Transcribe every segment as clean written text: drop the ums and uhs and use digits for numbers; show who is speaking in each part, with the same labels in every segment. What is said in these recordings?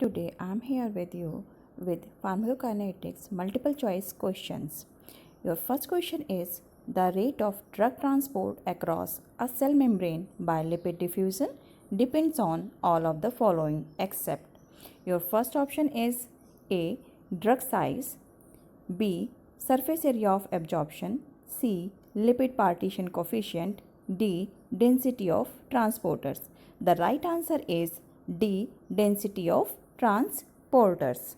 Speaker 1: Today I am here with you with pharmacokinetics multiple choice questions. Your first question is the rate of drug transport across a cell membrane by lipid diffusion depends on all of the following except your first option is A. Drug size, B. Surface area of absorption, C. Lipid partition coefficient, D. Density of transporters. The right answer is D. Density of transporters.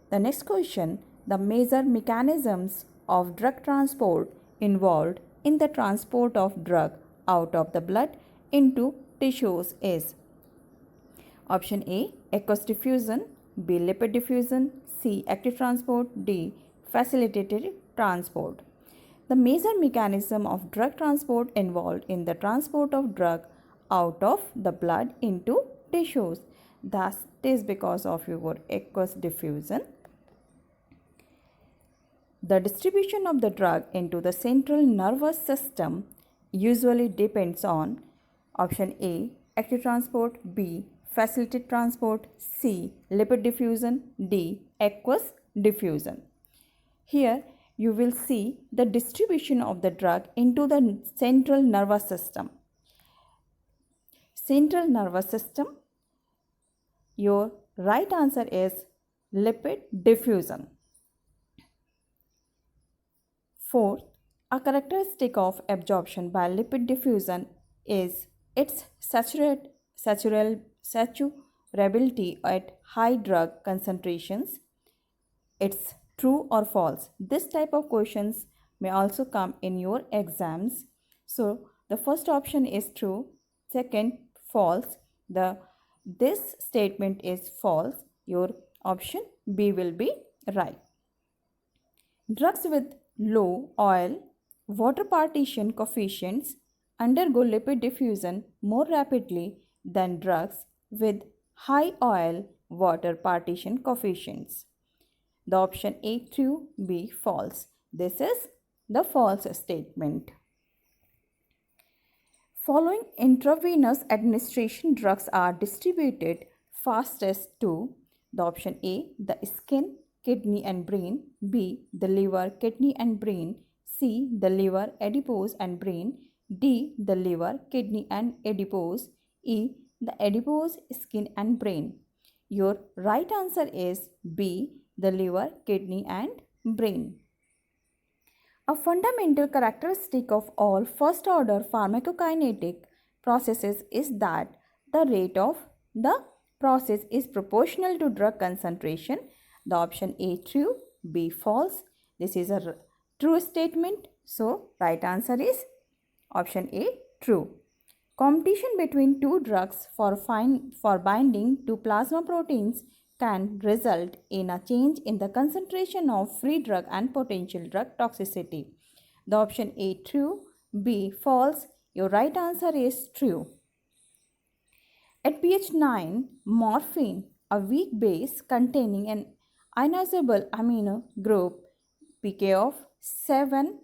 Speaker 1: The next question, the major mechanisms of drug transport involved in the transport of drug out of the blood into tissues is option A. Aqueous diffusion, B. Lipid diffusion, C. Active transport, D. Facilitated transport. The major mechanism of drug transport involved in the transport of drug out of the blood into tissues. That is because of your aqueous diffusion. The distribution of the drug into the central nervous system usually depends on option A. Active transport, B. Facilitated transport, C. Lipid diffusion, D. Aqueous diffusion. Here you will see the distribution of the drug into the central nervous system. Central nervous system, your right answer is lipid diffusion. Fourth, a characteristic of absorption by lipid diffusion is its saturability at high drug concentrations. It's true or false. This type of questions may also come in your exams. So the first option is true, second false. This statement is false. Your option B will be right. Drugs with low oil water partition coefficients undergo lipid diffusion more rapidly than drugs with high oil water partition coefficients. The option A true, B false. This is the false statement. Following intravenous administration drugs are distributed fastest to the option A, the skin, kidney and brain, B, the liver, kidney and brain, C, the liver, adipose and brain, D, the liver, kidney and adipose, E, the adipose, skin and brain. Your right answer is B, the liver, kidney and brain. A fundamental characteristic of all first order pharmacokinetic processes is that the rate of the process is proportional to drug concentration. The option A true, B false. This is a true statement. So right answer is option A true. Competition between two drugs for binding to plasma proteins can result in a change in the concentration of free drug and potential drug toxicity. The option A true, B false. Your right answer is true. At pH 9, morphine, a weak base containing an ionizable amino group pK of 7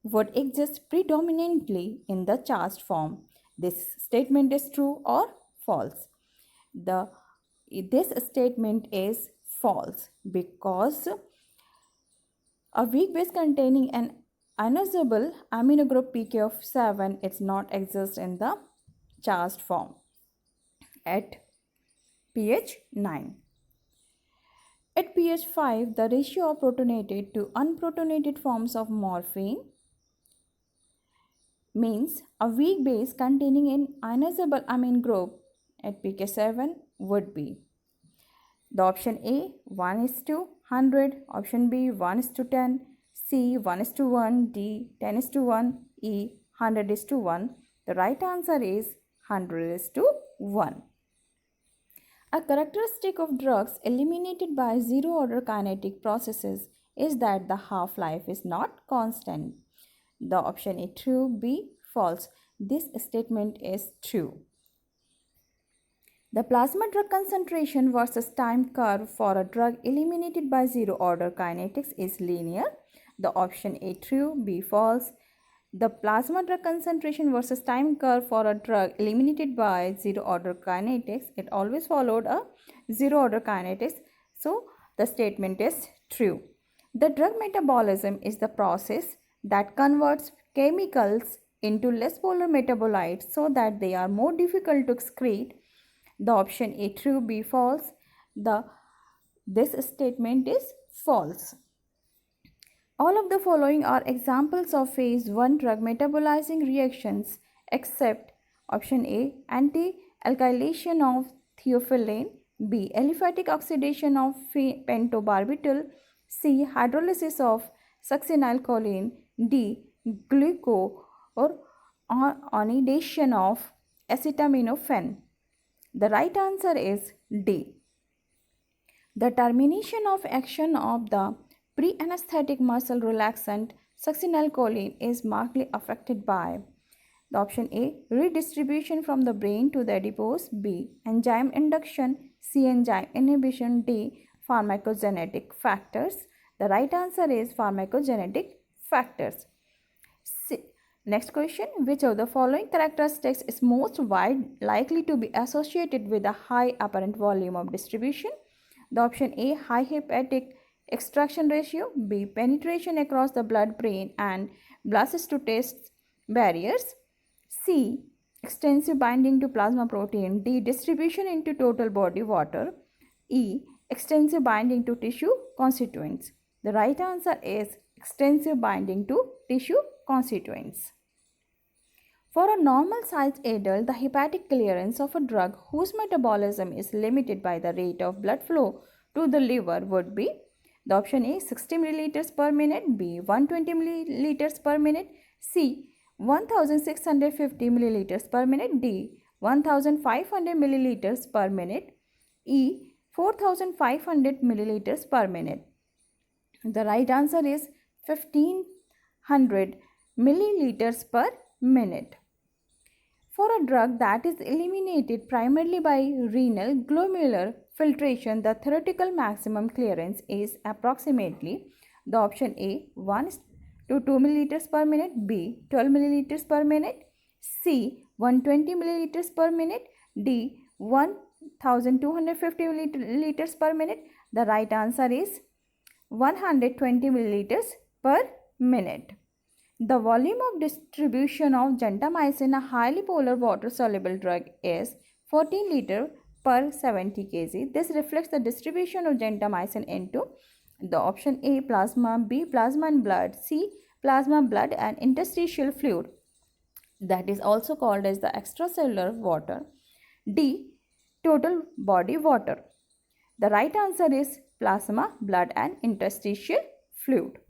Speaker 1: would exist predominantly in the charged form. This statement is true or false? This statement is false because a weak base containing an ionizable amino group pK of 7 does not exist in the charged form at pH 9. At pH 5, the ratio of protonated to unprotonated forms of morphine means a weak base containing an ionizable amine group at pK 7 would be the option A 1:100, option B 1:10, C 1:1, D 10:1, E 100:1. The right answer is 100:1. A characteristic of drugs eliminated by zero order kinetic processes is that the half-life is not constant. The option A true, B false. This statement is true. The plasma drug concentration versus time curve for a drug eliminated by zero order kinetics is linear. The option A true, B false. The plasma drug concentration versus time curve for a drug eliminated by zero order kinetics. It always followed a zero order kinetics. So the statement is true. The drug metabolism is the process that converts chemicals into less polar metabolites so that they are more difficult to excrete. The option A true, B false. This statement is false. All of the following are examples of phase 1 drug metabolizing reactions except option A anti-alkylation of theophylline, B aliphatic oxidation of pentobarbital, C hydrolysis of succinylcholine, D glucuronidation of acetaminophen. The right answer is D. The termination of action of the pre-anesthetic muscle relaxant succinylcholine is markedly affected by the option A redistribution from the brain to the adipose, B enzyme induction, C enzyme inhibition, D pharmacogenetic factors. The right answer is pharmacogenetic factors. Next question, which of the following characteristics is most likely to be associated with a high apparent volume of distribution? The option A high hepatic extraction ratio, B penetration across the blood-brain and blastocyst barriers, C extensive binding to plasma protein, D distribution into total body water, E extensive binding to tissue constituents. The right answer is extensive binding to tissue constituents. For a normal sized adult, the hepatic clearance of a drug whose metabolism is limited by the rate of blood flow to the liver would be the option A 60 milliliters per minute, B 120 milliliters per minute, C 1650 milliliters per minute, D 1500 milliliters per minute, E 4500 milliliters per minute. The right answer is 1500 milliliters per minute. For a drug that is eliminated primarily by renal glomerular filtration, the theoretical maximum clearance is approximately the option A 1 to 2 milliliters per minute, B 12 milliliters per minute, C 120 milliliters per minute, D 1250 milliliters per minute. The right answer is 120 milliliters per minute. The volume of distribution of gentamicin, a highly polar water-soluble drug, is 14 liter per 70 kg. This reflects the distribution of gentamicin into the option A plasma, B plasma and blood, C plasma, blood and interstitial fluid, that is also called as the extracellular water, D total body water. The right answer is plasma, blood and interstitial fluid.